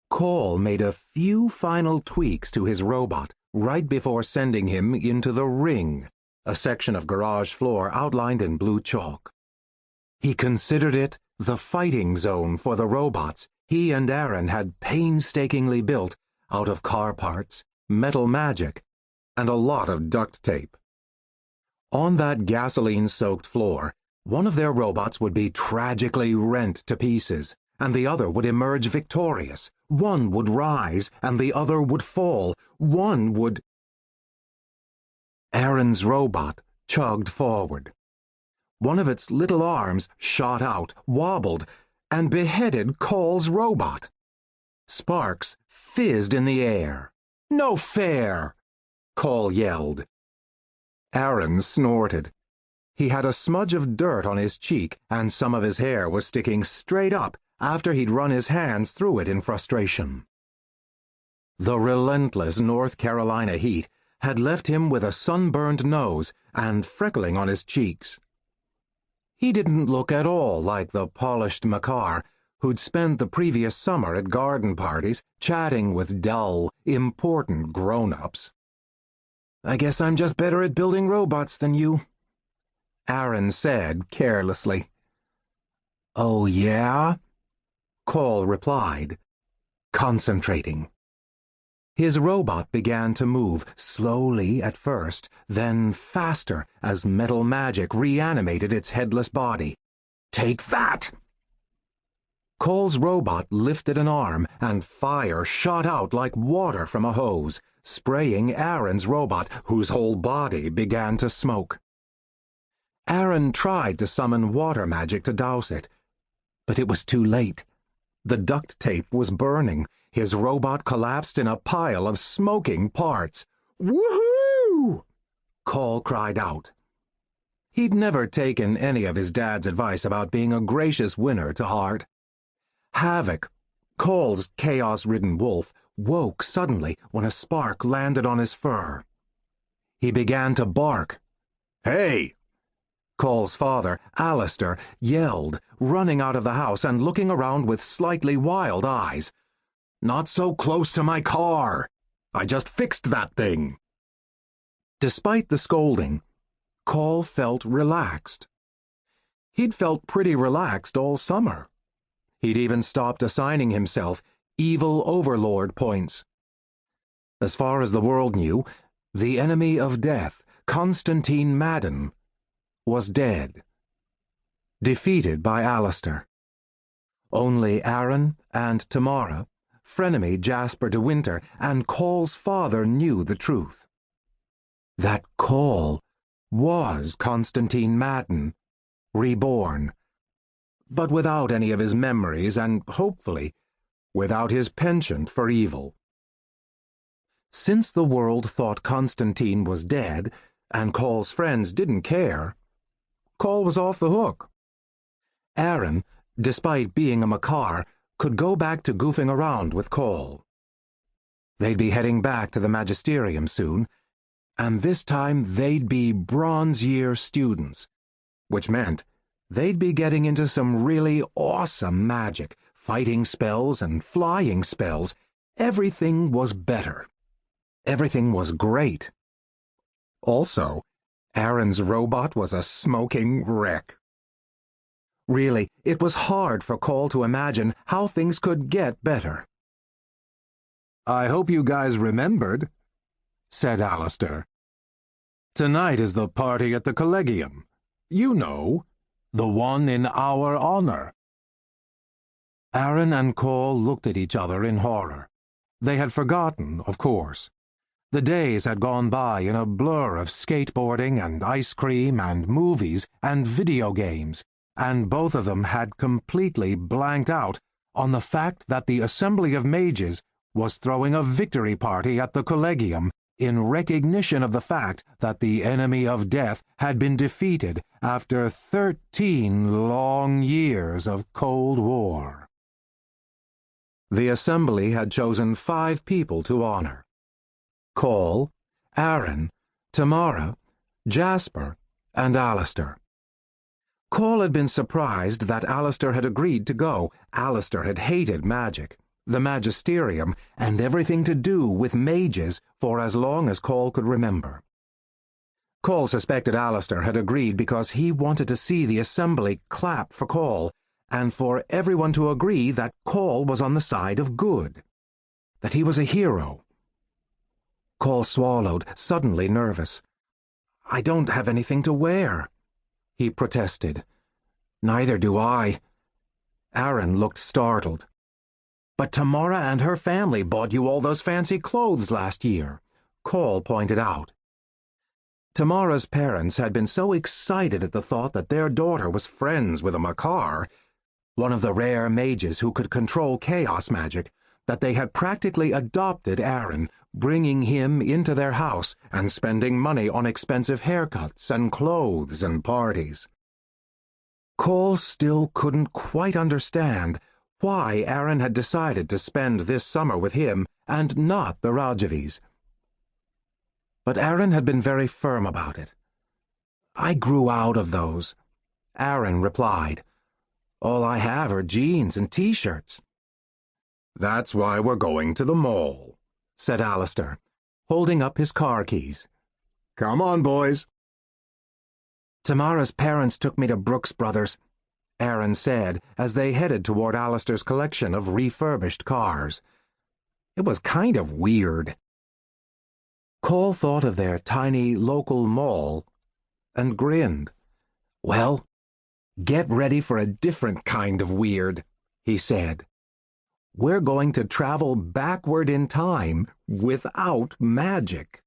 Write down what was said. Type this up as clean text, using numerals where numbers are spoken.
Call made a few final tweaks to his robot right before sending him into the ring, a section of garage floor outlined in blue chalk. He considered it the fighting zone for the robots he and Aaron had painstakingly built out of car parts, metal magic, and a lot of duct tape. On that gasoline-soaked floor, one of their robots would be tragically rent to pieces, and the other would emerge victorious. One would rise, and the other would fall. One would... Aaron's robot chugged forward. One of its little arms shot out, wobbled, and beheaded Call's robot. Sparks fizzed in the air. "No fair!" Call yelled. Aaron snorted. He had a smudge of dirt on his cheek, and some of his hair was sticking straight up after he'd run his hands through it in frustration. The relentless North Carolina heat had left him with a sunburned nose and freckling on his cheeks. He didn't look at all like the polished macabre who'd spent the previous summer at garden parties chatting with dull, important grown-ups. "I guess I'm just better at building robots than you," Aaron said carelessly. "Oh, yeah?" Call replied, concentrating. His robot began to move, slowly at first, then faster as metal magic reanimated its headless body. "Take that!" Call's robot lifted an arm, and fire shot out like water from a hose, spraying Aaron's robot, whose whole body began to smoke. Aaron tried to summon water magic to douse it, but it was too late. The duct tape was burning. His robot collapsed in a pile of smoking parts. "Woohoo!" Call cried out. He'd never taken any of his dad's advice about being a gracious winner to heart. Havoc, Call's chaos-ridden wolf, woke suddenly when a spark landed on his fur. He began to bark. "Hey!" Call's father, Alistair, yelled, running out of the house and looking around with slightly wild eyes. "Not so close to my car! I just fixed that thing!" Despite the scolding, Call felt relaxed. He'd felt pretty relaxed all summer. He'd even stopped assigning himself evil overlord points. As far as the world knew, the enemy of death, Constantine Madden, was dead, defeated by Alistair. Only Aaron and Tamara, frenemy Jasper de Winter, and Call's father knew the truth. That Call was Constantine Madden, reborn, but without any of his memories and, hopefully, without his penchant for evil. Since the world thought Constantine was dead, and Call's friends didn't care, Call was off the hook. Aaron, despite being a macabre, could go back to goofing around with Call. They'd be heading back to the Magisterium soon, and this time they'd be Bronze Year students, which meant they'd be getting into some really awesome magic, fighting spells and flying spells. Everything was better. Everything was great. Also, Aaron's robot was a smoking wreck. Really, it was hard for Call to imagine how things could get better. "I hope you guys remembered," said Alistair. "Tonight is the party at the Collegium. You know, the one in our honor." Aaron and Call looked at each other in horror. They had forgotten, of course. The days had gone by in a blur of skateboarding and ice cream and movies and video games, and both of them had completely blanked out on the fact that the Assembly of Mages was throwing a victory party at the Collegium in recognition of the fact that the enemy of death had been defeated after 13 long years of Cold War. The Assembly had chosen 5 people to honor: Call, Aaron, Tamara, Jasper, and Alistair. Call had been surprised that Alistair had agreed to go. Alistair had hated magic, the Magisterium, and everything to do with mages for as long as Cole could remember. Cole suspected Alistair had agreed because he wanted to see the assembly clap for Cole, and for everyone to agree that Cole was on the side of good, that he was a hero. Cole swallowed, suddenly nervous. "I don't have anything to wear," he protested. "Neither do I." Aaron looked startled. "But Tamara and her family bought you all those fancy clothes last year," Cole pointed out. Tamara's parents had been so excited at the thought that their daughter was friends with a Makar, one of the rare mages who could control chaos magic, that they had practically adopted Aaron, bringing him into their house and spending money on expensive haircuts and clothes and parties. Cole still couldn't quite understand why Aaron had decided to spend this summer with him and not the Rajavis. But Aaron had been very firm about it. "I grew out of those," Aaron replied. "All I have are jeans and t-shirts." "That's why we're going to the mall," said Alistair, holding up his car keys. "Come on, boys." "Tamara's parents took me to Brooks Brothers," Aaron said as they headed toward Alistair's collection of refurbished cars. It was kind of weird. Cole thought of their tiny local mall and grinned. "Well, get ready for a different kind of weird," he said. "We're going to travel backward in time without magic."